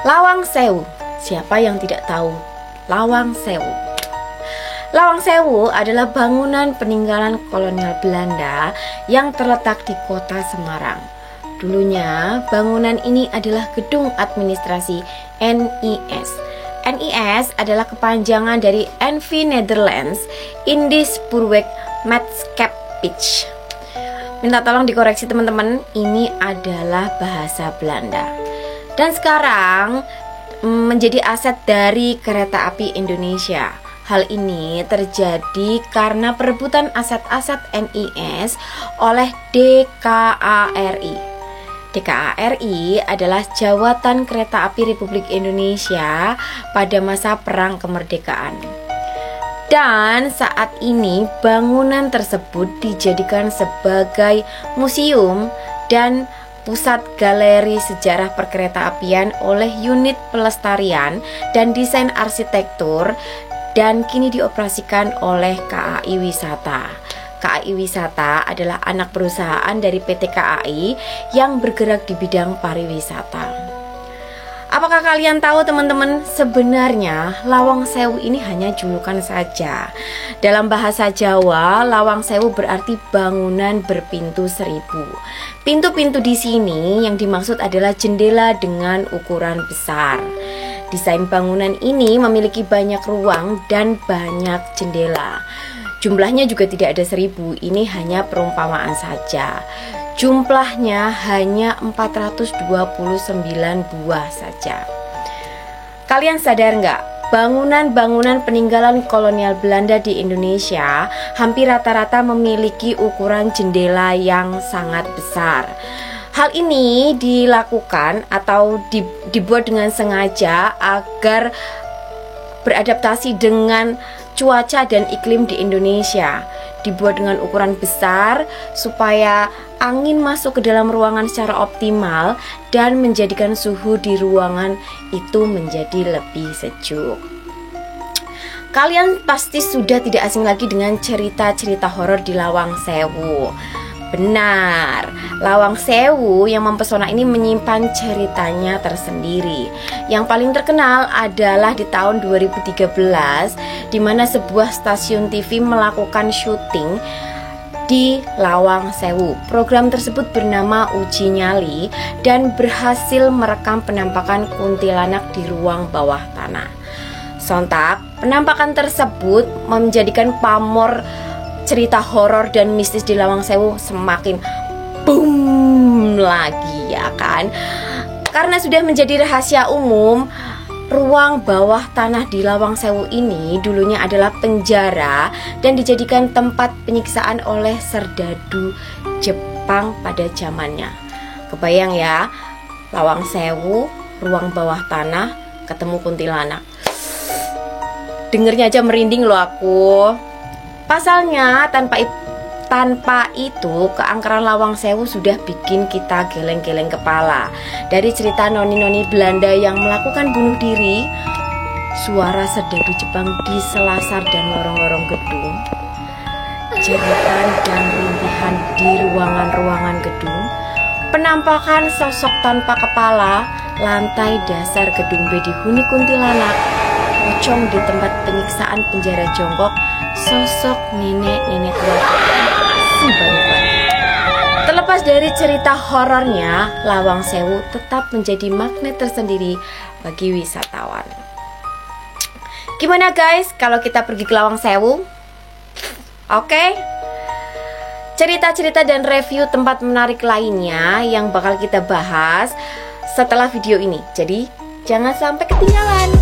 Lawang Sewu. Siapa yang tidak tahu Lawang Sewu? Lawang Sewu adalah bangunan peninggalan kolonial Belanda yang terletak di kota Semarang. Dulunya bangunan ini adalah gedung administrasi NIS. NIS adalah kepanjangan dari NV Netherlands Indisch Spoorweg Maatschappij. Minta tolong dikoreksi teman-teman, ini adalah bahasa Belanda. Dan sekarang menjadi aset dari Kereta Api Indonesia. Hal ini terjadi karena perebutan aset-aset NIS oleh DKARI. DKARI adalah Jawatan Kereta Api Republik Indonesia pada masa Perang Kemerdekaan. Dan saat ini bangunan tersebut dijadikan sebagai museum dan pusat galeri sejarah perkereta-apian oleh Unit Pelestarian dan Desain Arsitektur dan kini dioperasikan oleh KAI Wisata. KAI Wisata adalah anak perusahaan dari PT KAI yang bergerak di bidang pariwisata. Apakah kalian tahu teman-teman, sebenarnya Lawang Sewu ini hanya julukan saja. Dalam bahasa Jawa, Lawang Sewu berarti bangunan berpintu 1000. Pintu-pintu di sini yang dimaksud adalah jendela dengan ukuran besar. Desain bangunan ini memiliki banyak ruang dan banyak jendela. Jumlahnya juga tidak ada 1000, ini hanya perumpamaan saja. Jumlahnya hanya 429 buah saja. Kalian sadar nggak? Bangunan-bangunan peninggalan kolonial Belanda di Indonesia hampir rata-rata memiliki ukuran jendela yang sangat besar. Hal ini dilakukan atau dibuat dengan sengaja agar beradaptasi dengan cuaca dan iklim di Indonesia. Dibuat dengan ukuran besar supaya angin masuk ke dalam ruangan secara optimal dan menjadikan suhu di ruangan itu menjadi lebih sejuk. Kalian pasti sudah tidak asing lagi dengan cerita-cerita horor di Lawang Sewu. Benar, Lawang Sewu yang mempesona ini menyimpan ceritanya tersendiri. Yang paling terkenal adalah di tahun 2013, di mana sebuah stasiun TV melakukan syuting di Lawang Sewu. Program tersebut bernama Uji Nyali dan berhasil merekam penampakan kuntilanak di ruang bawah tanah. Sontak, penampakan tersebut menjadikan pamor cerita horor dan mistis di Lawang Sewu semakin boom lagi, ya kan? Karena sudah menjadi rahasia umum, ruang bawah tanah di Lawang Sewu ini dulunya adalah penjara dan dijadikan tempat penyiksaan oleh serdadu Jepang pada zamannya. Kebayang ya, Lawang Sewu, ruang bawah tanah, ketemu kuntilanak. Dengernya aja merinding loh aku. Pasalnya tanpa itu keangkeran Lawang Sewu sudah bikin kita geleng-geleng kepala. Dari cerita noni-noni Belanda yang melakukan bunuh diri, suara serdadu Jepang di selasar dan lorong-lorong gedung, jeritan dan rintihan di ruangan-ruangan gedung, penampakan sosok tanpa kepala, lantai dasar gedung B dihuni kuntilanak, pocong di tempat penyiksaan penjara jongkok, sosok nenek-nenek tua masih banyak banget. Terlepas dari cerita horornya, Lawang Sewu tetap menjadi magnet tersendiri bagi wisatawan. Gimana guys kalau kita pergi ke Lawang Sewu? Oke? Cerita-cerita dan review tempat menarik lainnya yang bakal kita bahas setelah video ini. Jadi jangan sampai ketinggalan.